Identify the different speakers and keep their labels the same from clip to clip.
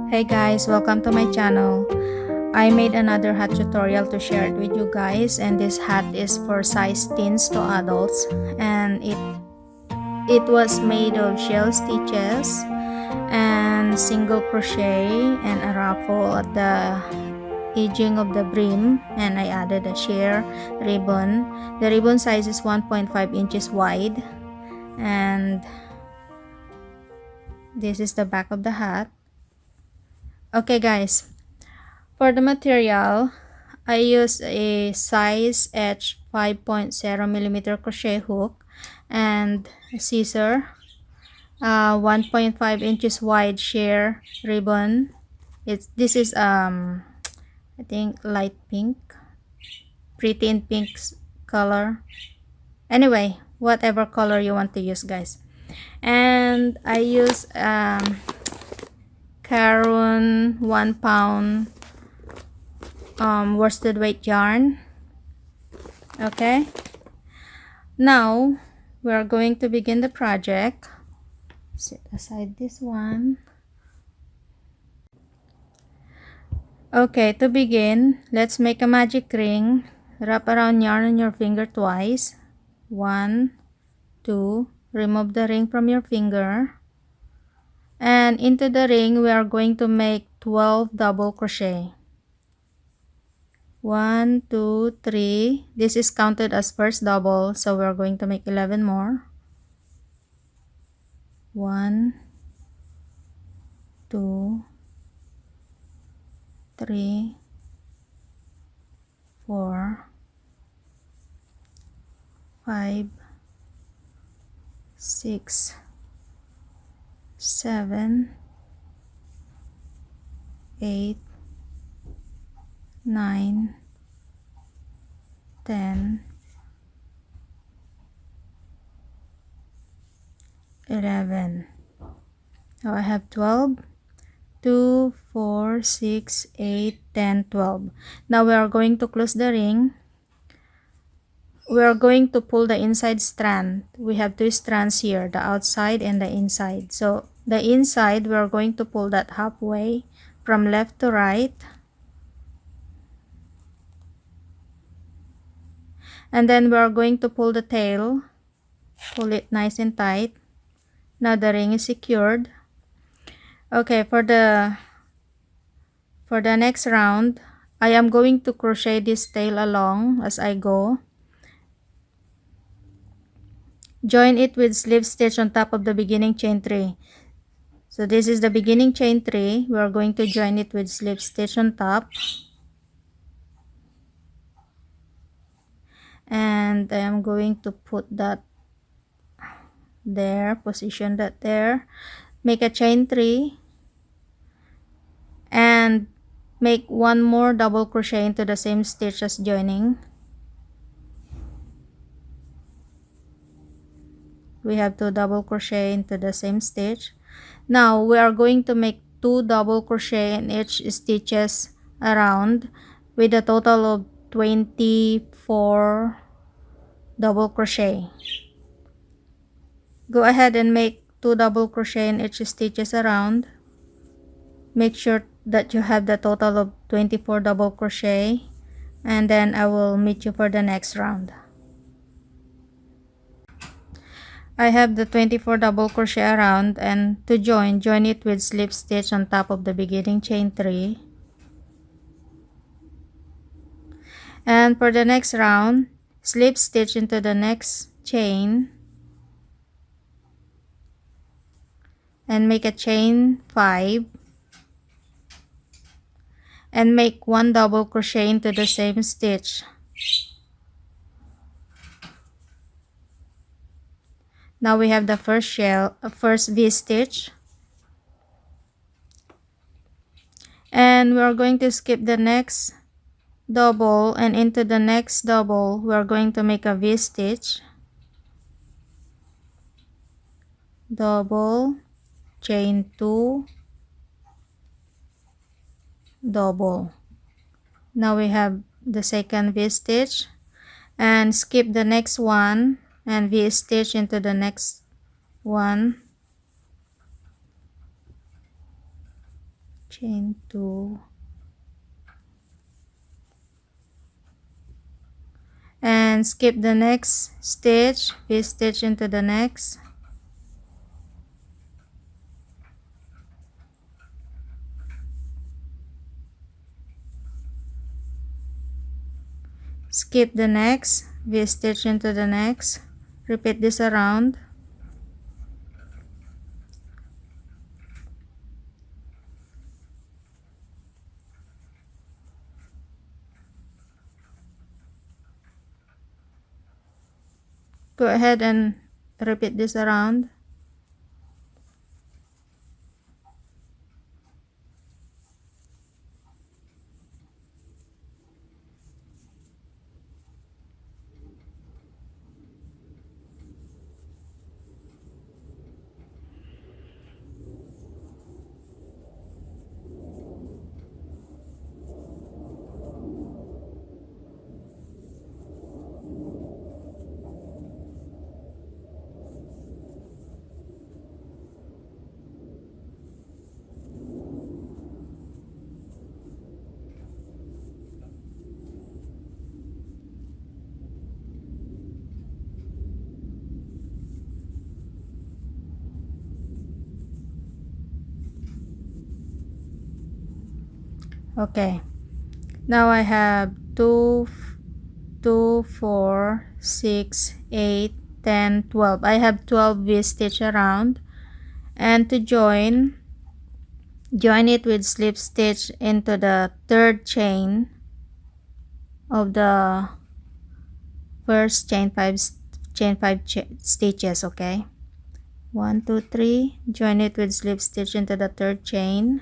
Speaker 1: Hey guys, welcome to my channel. I made another hat tutorial to share it with you guys, and this hat is for size teens to adults, and it was made of shell stitches and single crochet and a ruffle at the edging of the brim, and I added a sheer ribbon. The ribbon size is 1.5 inches wide, and this is the back of the hat. Okay guys, for the material, I use a size edge 5.0mm crochet hook and a scissor, 1.5 inches wide sheer ribbon. This is I think light pink, pretty in pink color. Anyway, whatever color you want to use, guys. And I use Caron 1 pound worsted weight yarn. Okay, now we are going to begin the project. Set aside this one. Okay, to begin, let's make a magic ring. Wrap around yarn on your finger twice. 1, 2, remove the ring from your finger, and into the ring we are going to make 12 double crochet. 1, 2, 3. This is counted as first double, so we're going to make 11 more. 1, 2, 3, 4, 5, 6, 7, 8, 9, 10, 11. Now I have 12. 2, 4, 6, 8, 10, 12. Now we are going to close the ring. We are going to pull the inside strand. We have two strands here, the outside and the inside. So the inside, we are going to pull that halfway from left to right. And then we are going to pull the tail. Pull it nice and tight. Now the ring is secured. Okay, for the next round, I am going to crochet this tail along as I go. Join it with slip stitch on top of the beginning chain 3. So this is the beginning chain 3. We are going to join it with slip stitch on top. And I am going to put that there, position that there. Make a chain 3 and make one more double crochet into the same stitch as joining. We have 2 double crochet into the same stitch. Now we are going to make 2 double crochet in each stitches around with a total of 24 double crochet. Go ahead and make 2 double crochet in each stitches around. Make sure that you have the total of 24 double crochet, and then I will meet you for the next round. I have the 24 double crochet around, and to join it with slip stitch on top of the beginning chain 3. And for the next round, slip stitch into the next chain and make a chain 5 and make 1 double crochet into the same stitch. Now we have the first V stitch, and we are going to skip the next double, and into the next double we are going to make a V stitch, double, chain 2, double. Now we have the second V stitch, and skip the next one and V stitch into the next one, chain 2, and skip the next stitch, V-stitch into the next, skip the next, V-stitch into the next, repeat this around, go ahead and repeat this around. Okay, now I have 2, 4, 6, 8, 10, 12. I have 12 V-stitch around, and to join it with slip stitch into the third chain of the first chain 5 stitches. Okay, 1, 2, 3, join it with slip stitch into the third chain,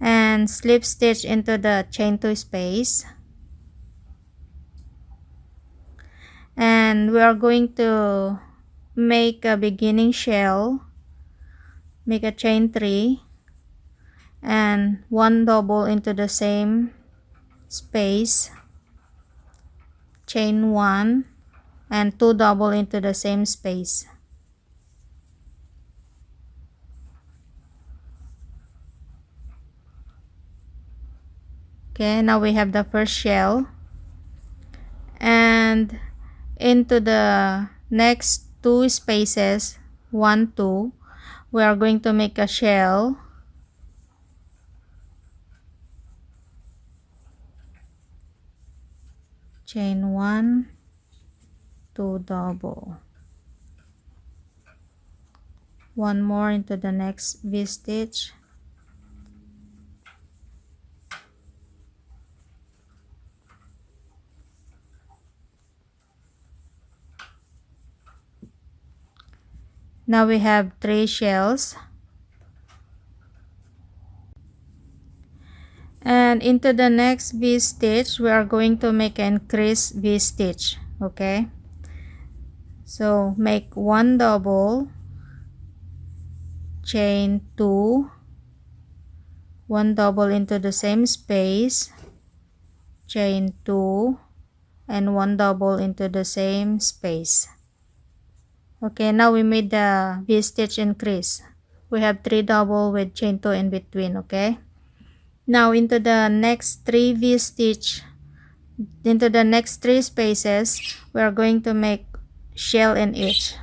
Speaker 1: and slip stitch into the chain 2 space, and we are going to make a beginning shell, make a chain 3 and 1 double into the same space, chain 1 and 2 double into the same space. Okay, now we have the first shell, and into the next 2 spaces, 1, 2, we are going to make a shell, chain 1, 2 double, 1 more into the next V-stitch, now we have 3 shells, and into the next V-stitch we are going to make an increase V-stitch. Okay, so make 1 double, chain 2, 1 double into the same space, chain 2 and 1 double into the same space. Okay, now we made the V-stitch increase. We have 3 double with chain 2 in between. Okay, now into the next 3 V-stitch, into the next 3 spaces, we are going to make shell in each.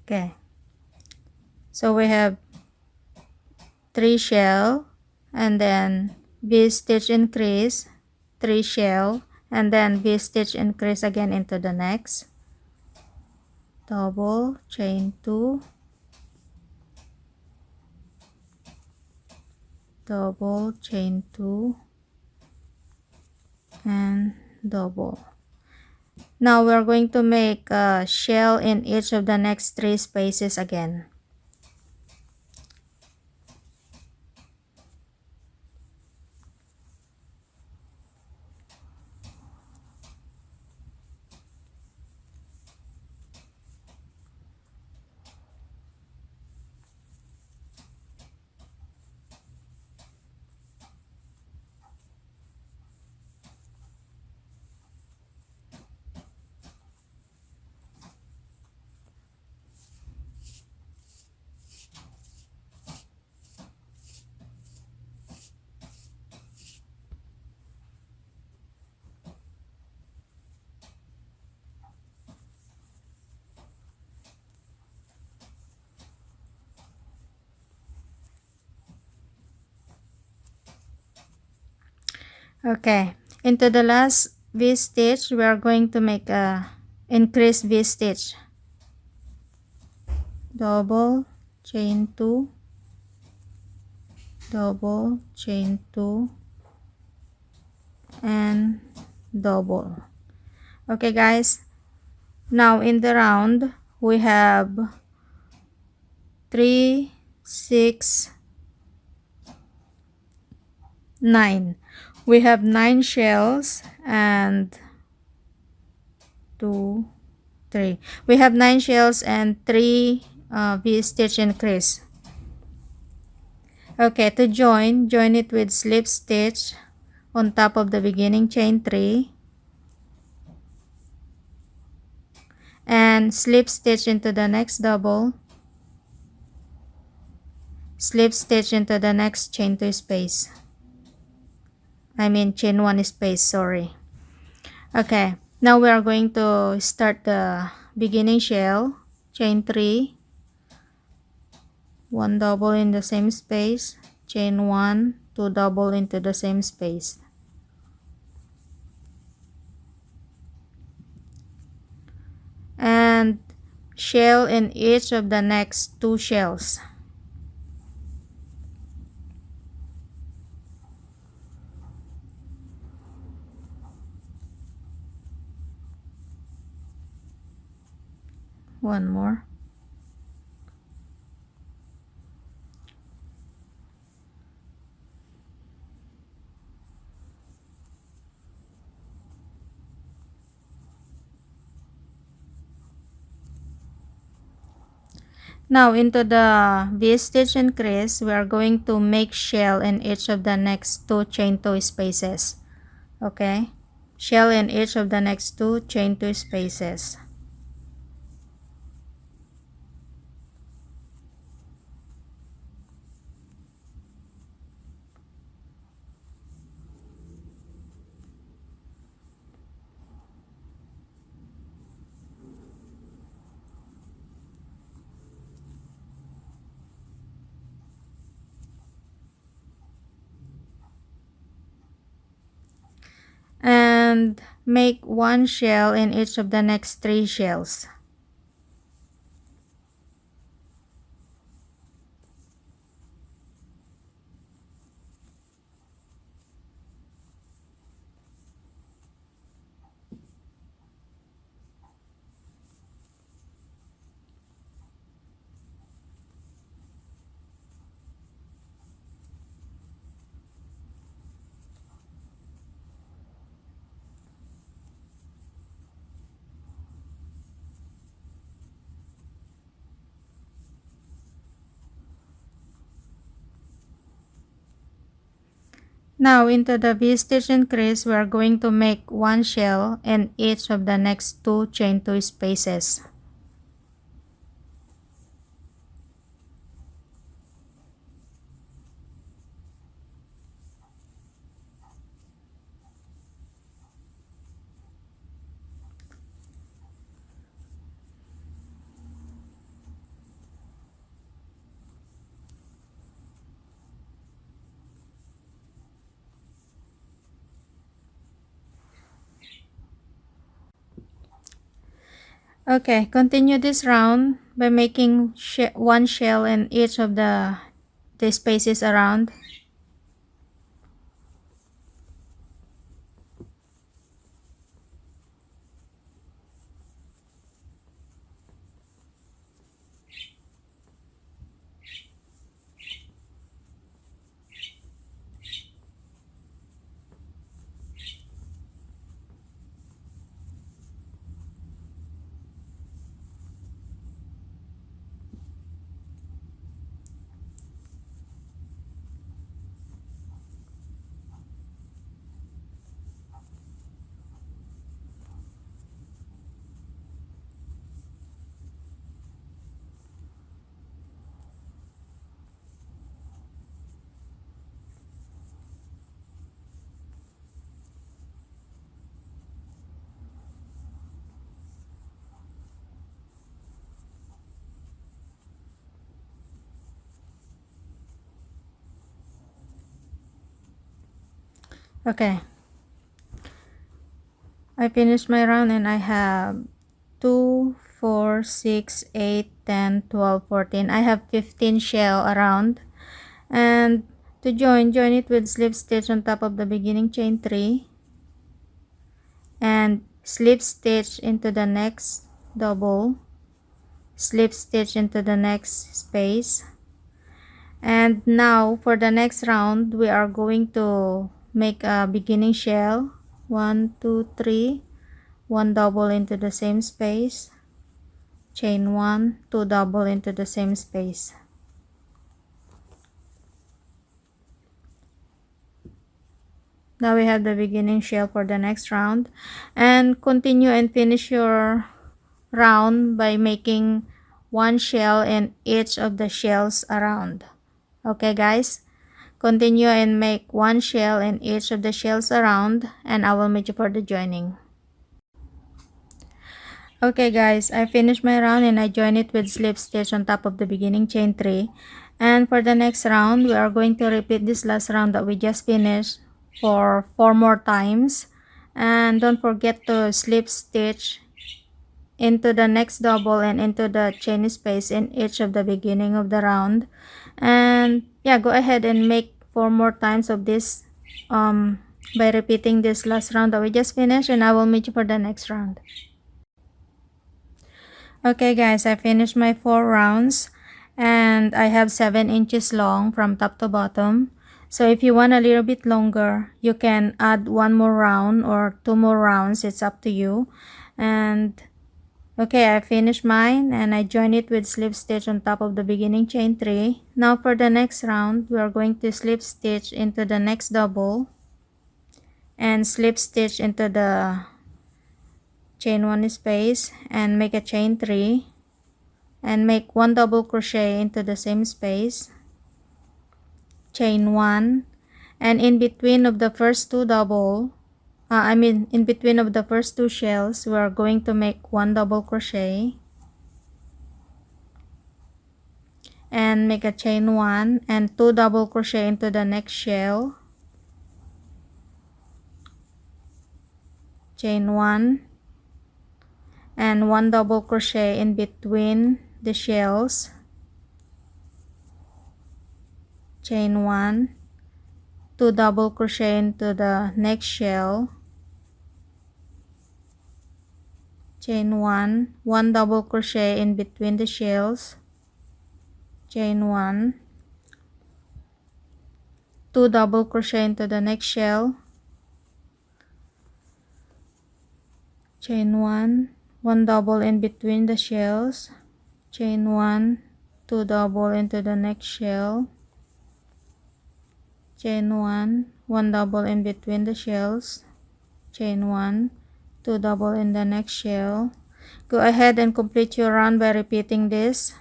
Speaker 1: Okay, so we have 3 shell and then V-stitch increase, 3 shell and then V-stitch increase again into the next, double, chain 2, double, chain 2, and double. Now we're going to make a shell in each of the next 3 spaces again. Okay, into the last V stitch, we are going to make a increase V stitch. Double, chain 2, double, chain 2, and double. Okay guys, now in the round we have 3, 6, 9. We have 9 shells and 2, 3. We have 9 shells and 3 V-stitch increase. Okay, to join it with slip stitch on top of the beginning chain 3 and slip stitch into the next double, slip stitch into the next chain 2 space. Chain 1 space, sorry. Okay, now we are going to start the beginning shell, chain 3, 1 double in the same space, chain 1, 2 double into the same space. And shell in each of the next 2 shells. One more. Now into the V-stitch increase, we are going to make shell in each of the next 2 chain 2 spaces. Okay? Shell in each of the next 2 chain 2 spaces. And make 1 shell in each of the next 3 shells. Now into the V-stitch increase, we are going to make 1 shell in each of the next 2 chain 2 spaces. Okay, continue this round by making 1 shell in each of the spaces around. Okay, I finished my round and I have 2, 4, 6, 8, 10, 12, 14. I have 15 shell around. And to join it with slip stitch on top of the beginning chain 3 and slip stitch into the next double, slip stitch into the next space. And now for the next round we are going to make a beginning shell. 1, 2, 3, 1 double into the same space, chain 1, 2 double into the same space. Now we have the beginning shell for the next round, and continue and finish your round by making one shell in each of the shells around. Okay guys, continue and make one shell in each of the shells around, and I will meet you for the joining. Okay guys, I finished my round and I joined it with slip stitch on top of the beginning chain 3. And for the next round, we are going to repeat this last round that we just finished for 4 more times. And don't forget to slip stitch into the next double and into the chain space in each of the beginning of the round. And yeah, go ahead and make 4 more times of this by repeating this last round that we just finished, and I will meet you for the next round. Okay guys, I finished my 4 rounds and I have 7 inches long from top to bottom. So if you want a little bit longer, you can add 1 more round or 2 more rounds. It's up to you. And okay, I finished mine and I joined it with slip stitch on top of the beginning chain 3. Now for the next round, we are going to slip stitch into the next double and slip stitch into the chain 1 space and make a chain 3 and make 1 double crochet into the same space, chain 1, and in between of the first 2 double, in between of the first 2 shells, we are going to make 1 double crochet and make a chain 1 and 2 double crochet into the next shell, chain 1, and 1 double crochet in between the shells, chain 1, 2 double crochet into the next shell, chain 1, 1 double crochet in between the shells, chain 1, 2 double crochet into the next shell, chain 1, 1 double in between the shells, chain 1, 2 double into the next shell, chain 1, 1 double in between the shells, chain 1, 2 double in the next shell. Go ahead and complete your round by repeating this.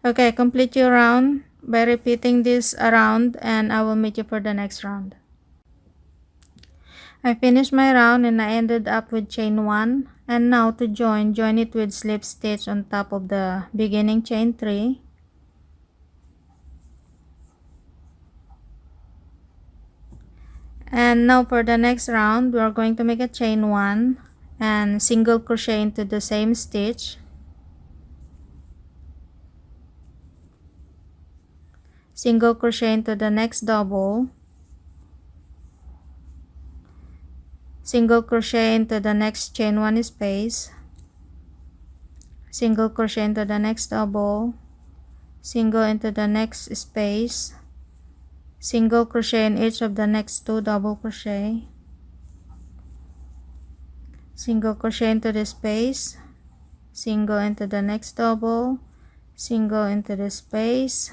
Speaker 1: Okay, complete your round by repeating this around, and I will meet you for the next round. I finished my round and I ended up with chain 1, and now to join it with slip stitch on top of the beginning chain 3. And now for the next round, we are going to make a chain 1 and single crochet into the same stitch, single crochet into the next double, single crochet into the next chain 1 space, single crochet into the next double, single into the next space, single crochet in each of the next 2 double crochet, single crochet into the space, single into the next double, single into the space,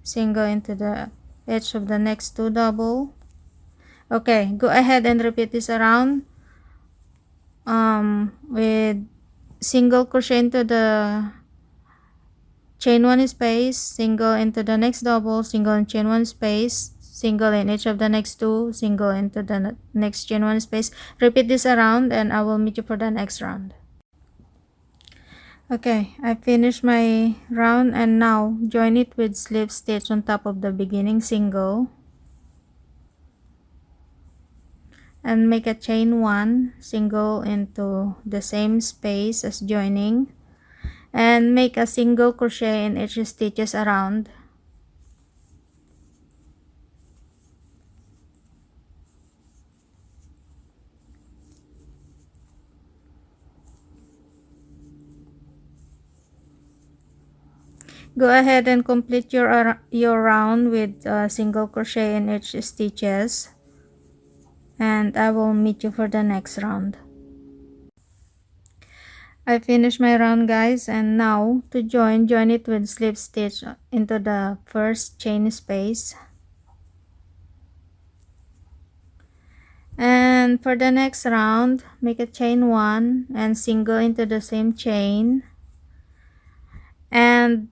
Speaker 1: single into the edge of the next 2 double. Okay, go ahead and repeat this around with single crochet into the chain 1 space, single into the next double, single in chain 1 space, single in each of the next 2, single into the next chain 1 space. Repeat this around and I will meet you for the next round. Okay, I finished my round, and now join it with slip stitch on top of the beginning single and make a chain 1 single into the same space as joining, and make a single crochet in each stitches around. Go ahead and complete your round with a single crochet in each stitches, and I will meet you for the next round. I finished my round, guys, and now to join it with slip stitch into the first chain space, and for the next round make a chain 1 and single into the same chain, and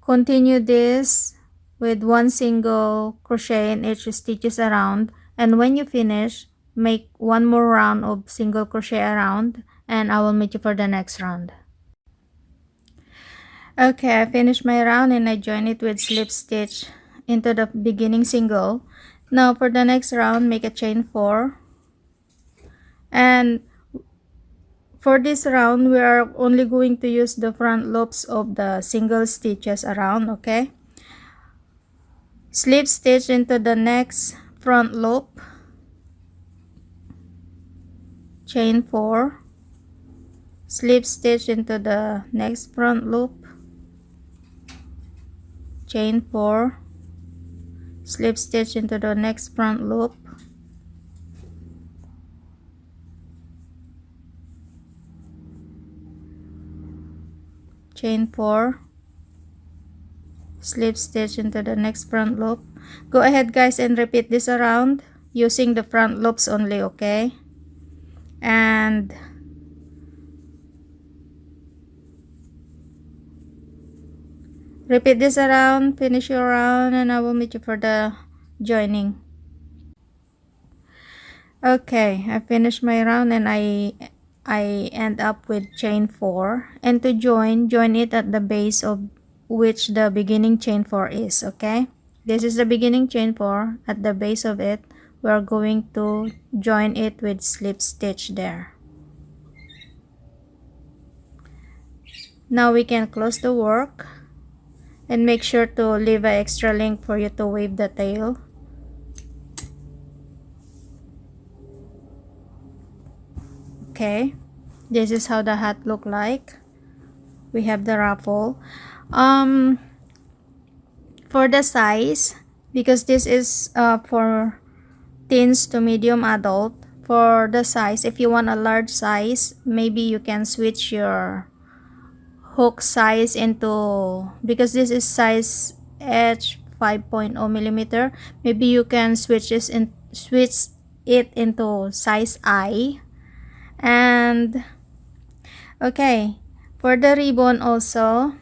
Speaker 1: continue this with 1 single crochet in each stitches around, and when you finish make 1 more round of single crochet around, and I will meet you for the next round. Okay, I finished my round and I join it with slip stitch into the beginning single. Now for the next round make a chain 4, and for this round we are only going to use the front loops of the single stitches around. Okay, slip stitch into the next front loop, chain 4, slip stitch into the next front loop, chain 4, slip stitch into the next front loop, chain 4, slip stitch into the next front loop. Go ahead, guys, and repeat this around using the front loops only. Okay, and repeat this around, finish your round, and I will meet you for the joining. Okay, I finished my round and I end up with chain 4, and to join it at the base of which the beginning chain 4 is. Okay, this is the beginning chain 4. At the base of it we are going to join it with slip stitch there. Now we can close the work and make sure to leave an extra length for you to wave the tail. Okay, this is how the hat look like. We have the ruffle. For the size, because this is for teens to medium adult, for the size, if you want a large size, maybe you can switch your hook size into, because this is size H 5.0 millimeter, maybe you can switch it into size I. And okay, for the ribbon also,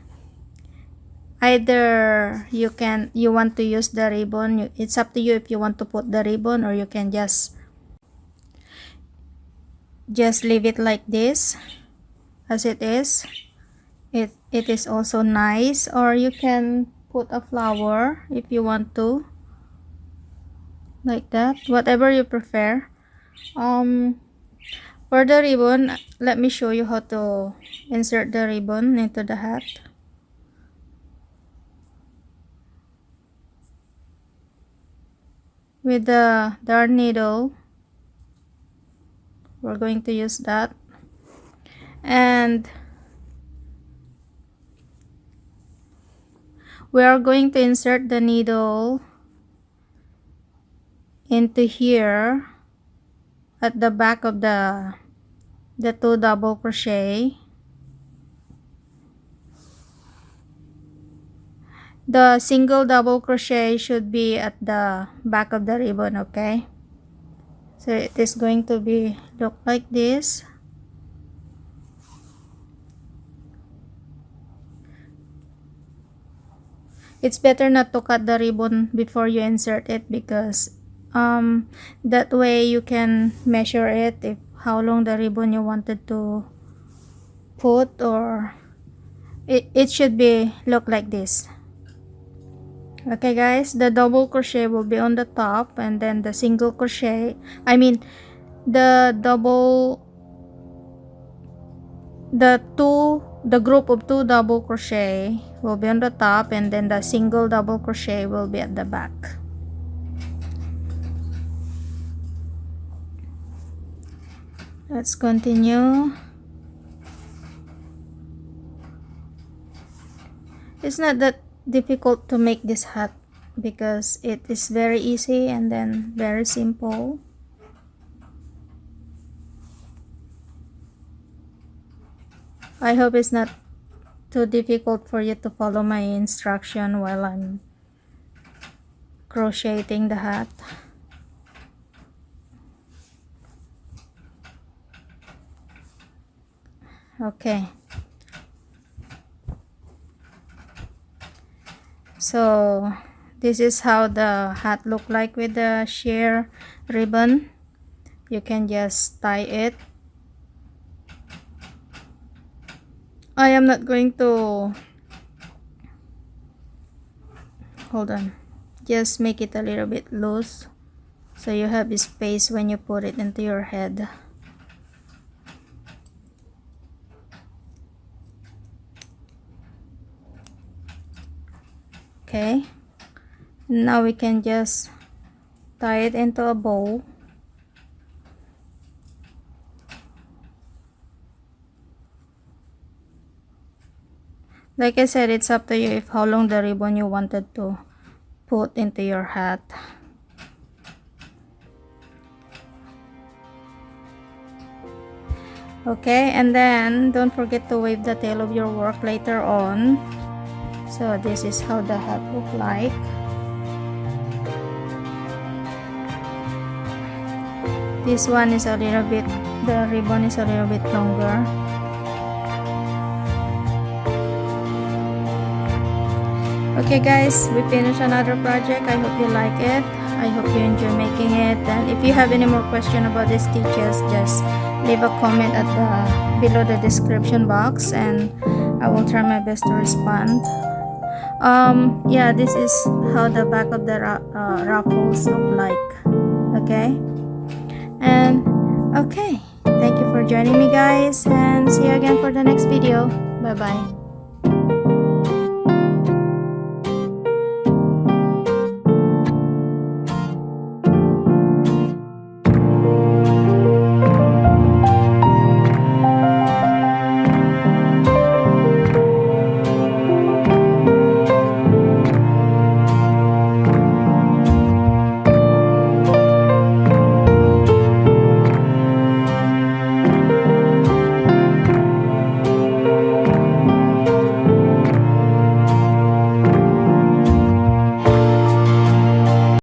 Speaker 1: either you want to use the ribbon, it's up to you if you want to put the ribbon, or you can just leave it like this as it is. It is also nice, or you can put a flower if you want to, like that, whatever you prefer. For the ribbon, let me show you how to insert the ribbon into the hat. With the darn needle, we're going to use that, and we are going to insert the needle into here at the back of the 2 double crochet. The single double crochet should be at the back of the ribbon. Okay, so it is going to be look like this. It's better not to cut the ribbon before you insert it, because that way you can measure it, if how long the ribbon you wanted to put, or it should be look like this. Okay guys, the double crochet will be on the top, and then the single crochet, I mean the group of two double crochet will be on the top, and then the single double crochet will be at the back. Let's continue. It's not that difficult to make this hat because it is very easy and then very simple. I hope it's not too difficult for you to follow my instruction while I'm crocheting the hat. Okay, so this is how the hat look like with the sheer ribbon. You can just tie it. I am not going to, hold on, just make it a little bit loose so you have space when you put it into your head. Okay, now we can just tie it into a bow. Like I said, it's up to you if how long the ribbon you wanted to put into your hat. Okay, and then don't forget to wave the tail of your work later on. So this is how the hat look like. This one is a little bit, the ribbon is a little bit longer. Okay guys, we finished another project. I hope you like it. I hope you enjoy making it. And if you have any more question about these stitches, just leave a comment at below the description box, and I will try my best to respond. Yeah, this is how the back of the ruffles look like. Okay, and okay, thank you for joining me guys, and see you again for the next video. Bye bye.